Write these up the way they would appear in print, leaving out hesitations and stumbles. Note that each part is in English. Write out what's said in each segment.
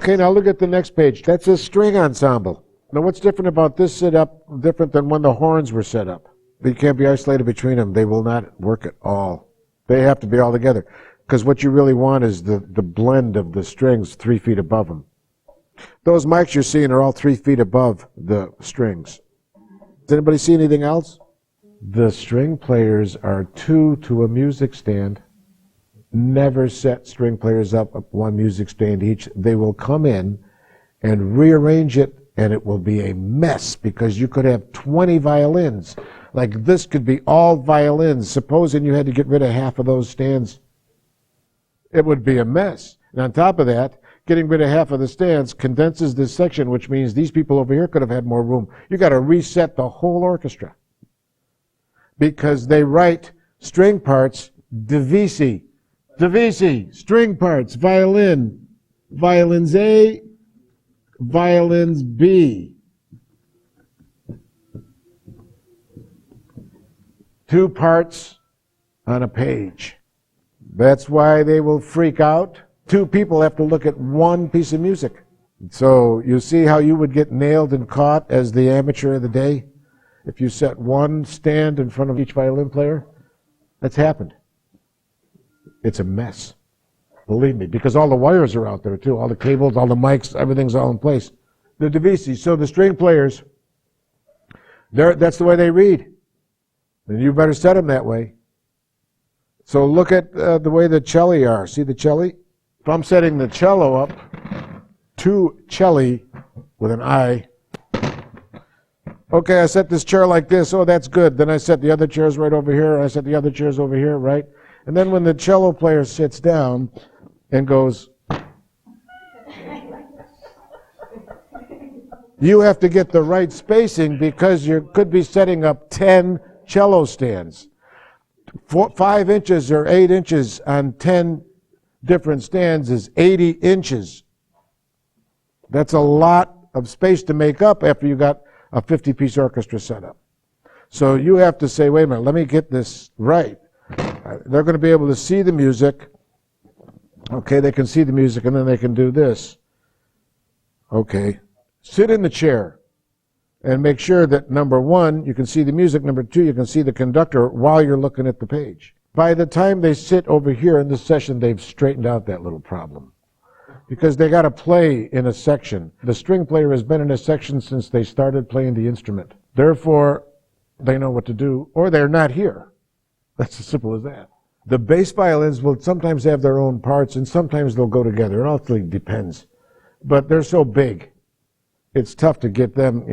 Okay, now look at the next page. That's a string ensemble. Now what's different about this setup, different than when the horns were set up? You can't be isolated between them. They will not work at all. They have to be all together. Because what you really want is the blend of the strings 3 feet above them. Those mics you're seeing are all 3 feet above the strings. Does anybody see anything else? The string players are 2 to a music stand. Never set string players up one music stand each. They will come in and rearrange it, and it will be a mess because you could have 20 violins. Like this could be all violins. Supposing you had to get rid of half of those stands, it would be a mess. And on top of that, getting rid of half of the stands condenses this section, which means these people over here could have had more room. You got to reset the whole orchestra because they write string parts divisi. Divisi, string parts, violin, violins A, violins B. 2 parts on a page. That's why they will freak out. 2 people have to look at one piece of music. So you see how you would get nailed and caught as the amateur of the day if you set one stand in front of each violin player? That's happened. It's a mess. Believe me, because all the wires are out there too, all the cables, all the mics, everything's all in place. The divisi, so the string players, that's the way they read. And you better set them that way. So look at the way the celli are. See the celli? If I'm setting the cello up, 2 celli with an I. Okay, I set this chair like this. Oh, that's good. Then I set the other chairs right over here. I set the other chairs over here, right? And then when the cello player sits down and goes, you have to get the right spacing because you could be setting up 10 cello stands. 5 inches or 8 inches on 10 different stands is 80 inches. That's a lot of space to make up after you got a 50-piece orchestra set up. So you have to say, wait a minute, let me get this right. They're going to be able to see the music. Okay, they can see the music, and then they can do this. Okay, sit in the chair and make sure that, number 1, you can see the music. Number 2, you can see the conductor while you're looking at the page. By the time they sit over here in this session, they've straightened out that little problem. Because they got to play in a section. The string player has been in a section since they started playing the instrument. Therefore, they know what to do, or they're not here. That's as simple as that. The bass violins will sometimes have their own parts, and sometimes they'll go together. It all depends. But they're so big, it's tough to get them,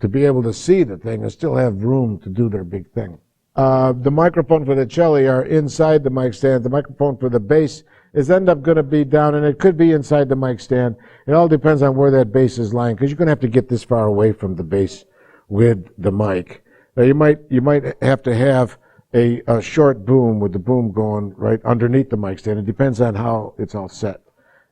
to be able to see the thing and still have room to do their big thing. The microphone for the cello are inside the mic stand. The microphone for the bass is end up going to be down, and it could be inside the mic stand. It all depends on where that bass is lying, because you're going to have to get this far away from the bass with the mic. Now you might have to have a short boom with the boom going right underneath the mic stand. It depends on how it's all set.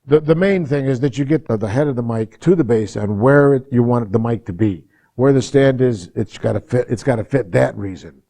The main thing is that you get the head of the mic to the bass and where you want the mic to be. Where the stand is, it's got to fit that reason.